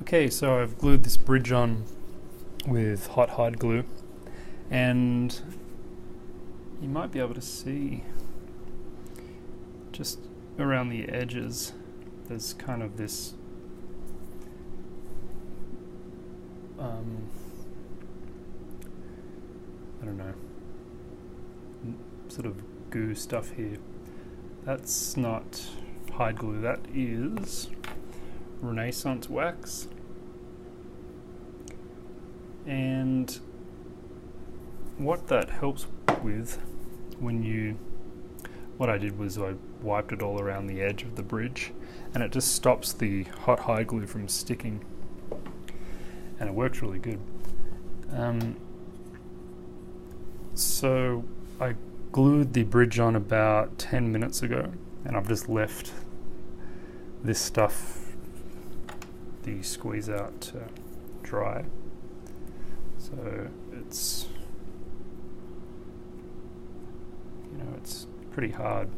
Okay, so I've glued this bridge on with hot hide glue, and you might be able to see just around the edges there's kind of this I don't know, sort of goo stuff here. That's not hide glue, that is Renaissance wax. And what that helps with, what I did was I wiped it all around the edge of the bridge, and it just stops the hot hide glue from sticking, and it works really good. So I glued the bridge on about 10 minutes ago, and I've just left this stuff, the squeeze out, to dry. So it's, it's pretty hard.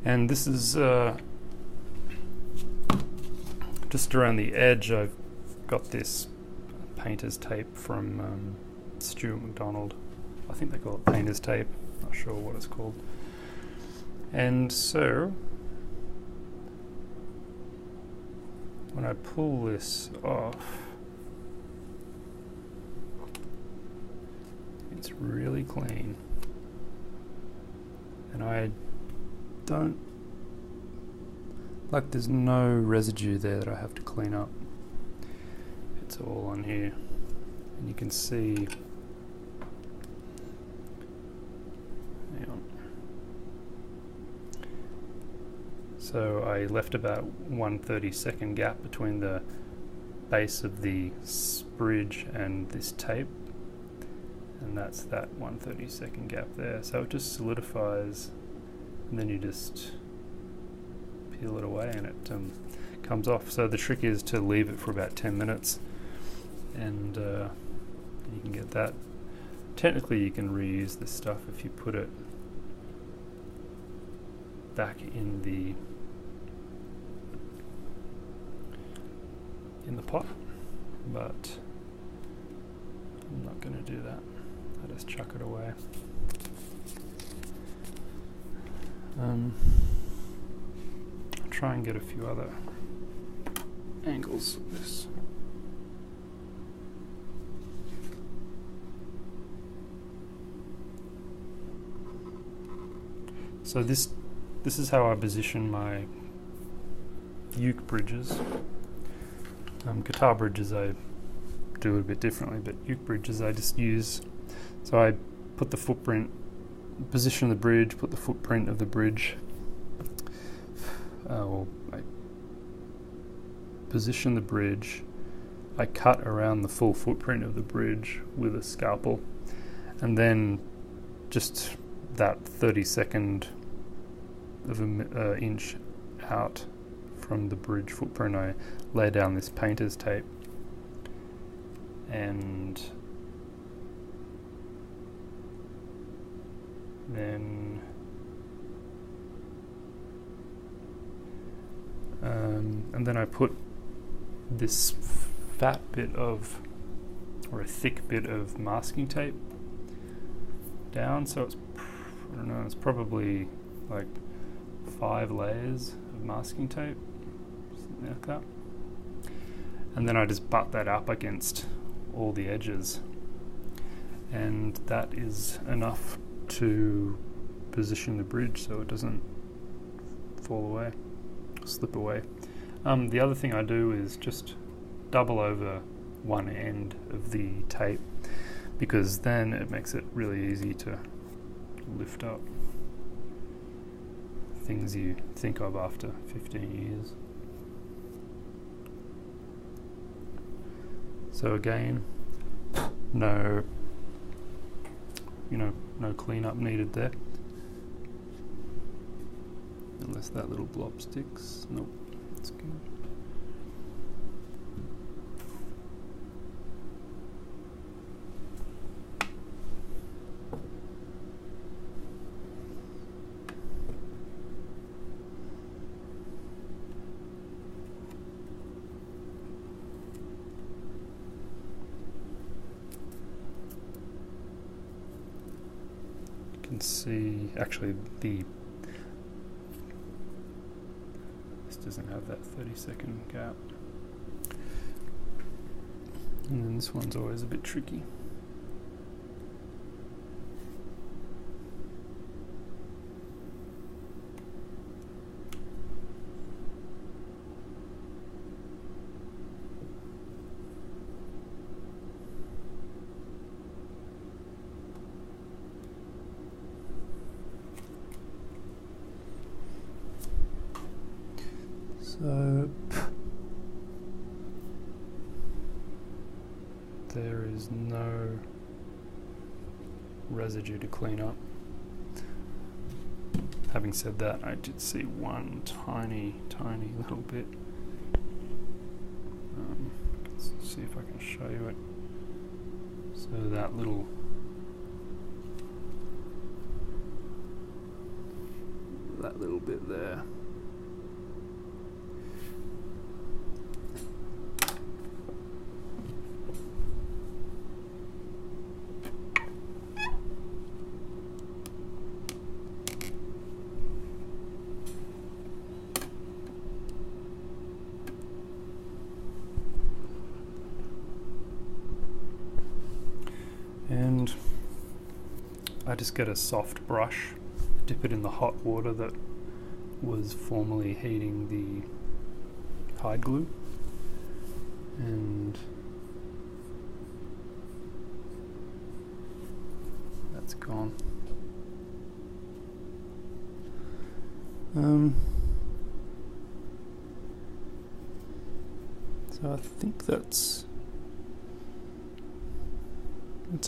And this is just around the edge. I've got this painter's tape from Stuart McDonald. I think they call it painter's tape, not sure what it's called. And so when I pull this off, it's really clean, and I don't, like, there's no residue there that I have to clean up. It's all on here, and you can see, hang on. So I left about 1/32 gap between the base of the bridge and this tape, and that's that 1/32 gap there. So it just solidifies, and then you just peel it away and it comes off. So the trick is to leave it for about 10 minutes, and you can get that. Technically you can reuse this stuff if you put it back in the pot, but I'm not going to do that. I just chuck it away. I'll try and get a few other angles of this. So this is how I position my uke bridges. Guitar bridges I do a bit differently, but uke bridges I just use, so I put the footprint, position the bridge, put the footprint of the bridge, I position the bridge, I cut around the full footprint of the bridge with a scalpel, and then just that 32nd of an inch out from the bridge footprint, I lay down this painter's tape, and then I put this fat bit of, or a thick bit of masking tape down, so it's, I don't know, it's probably like 5 layers of masking tape, something like that. And then I just butt that up against all the edges, and that is enough to position the bridge so it doesn't fall away, slip away. The other thing I do is just double over one end of the tape, because then it makes it really easy to lift up things you think of after 15 years. So again, no cleanup needed there, unless that little blob sticks. Nope, it's good. can see, actually this doesn't have that 30-second gap. And then this one's always a bit tricky. So there is no residue to clean up. Having said that, I did see one tiny little bit. Let's see if I can show you it. So that little bit there. And I just get a soft brush, dip it in the hot water that was formerly heating the hide glue, and that's gone. So I think that's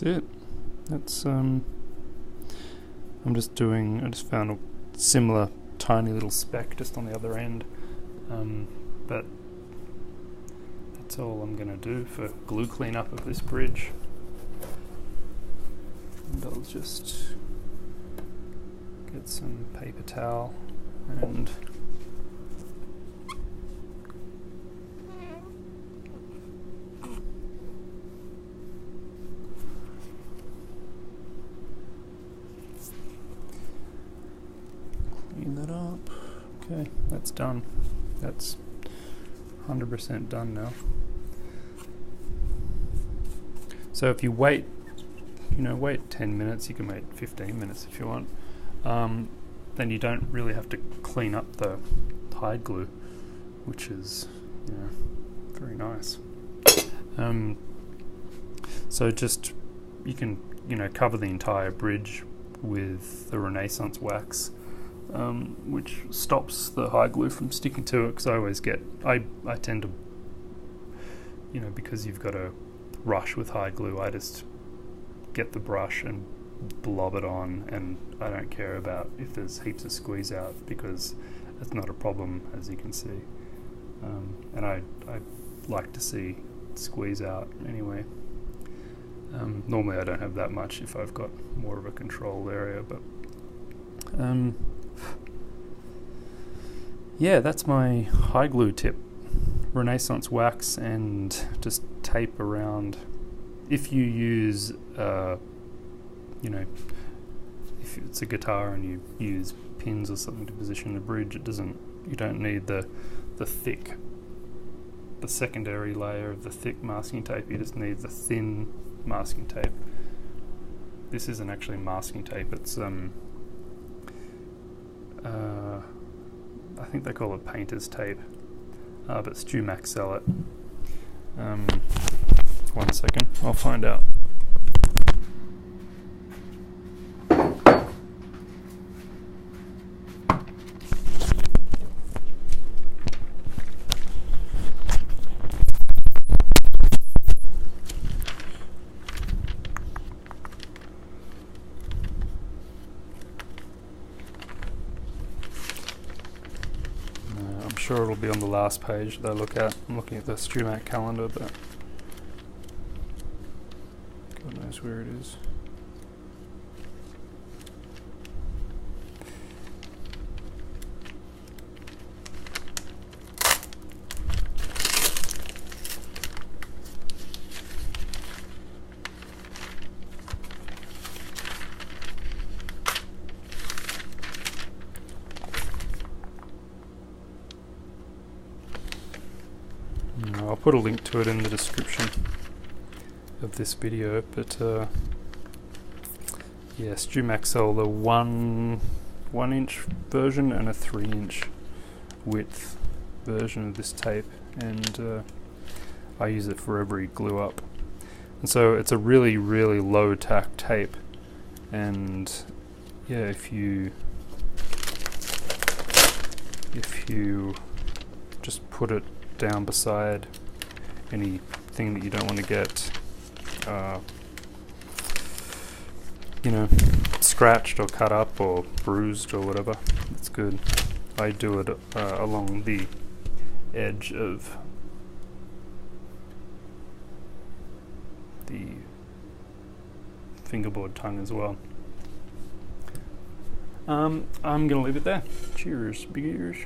it. That's I just found a similar tiny little speck just on the other end, but that's all I'm gonna do for glue cleanup of this bridge. And I'll just get some paper towel and clean that up. Okay, that's done. That's 100% done now. So if you wait 10 minutes, you can wait 15 minutes if you want, then you don't really have to clean up the hide glue, which is very nice. So just you can cover the entire bridge with the Renaissance wax, which stops the hide glue from sticking to it, because I tend to, because you've got a rush with hide glue, I just get the brush and blob it on, and I don't care about if there's heaps of squeeze out, because that's not a problem, as you can see. And I like to see squeeze out anyway. Normally I don't have that much if I've got more of a control area, but yeah, that's my hide glue tip. Renaissance wax and just tape around. If you use if it's a guitar and you use pins or something to position the bridge, you don't need the secondary layer of the thick masking tape. You just need the thin masking tape. This isn't actually masking tape, it's I think they call it painter's tape, but StewMac sell it. 1 second, I'll find out. I'm sure it'll be on the last page that I look at. I'm looking at the StewMac calendar, but God knows where it is. I'll put a link to it in the description of this video, but yeah, StewMac sell the 1 inch version and a 3-inch width version of this tape, and I use it for every glue up. And so it's a really, really low tack tape, and yeah, if you just put it down beside anything that you don't want to get you know, scratched or cut up or bruised or whatever, it's good. I do it along the edge of the fingerboard tongue as well. I'm gonna leave it there. Cheers, big ears.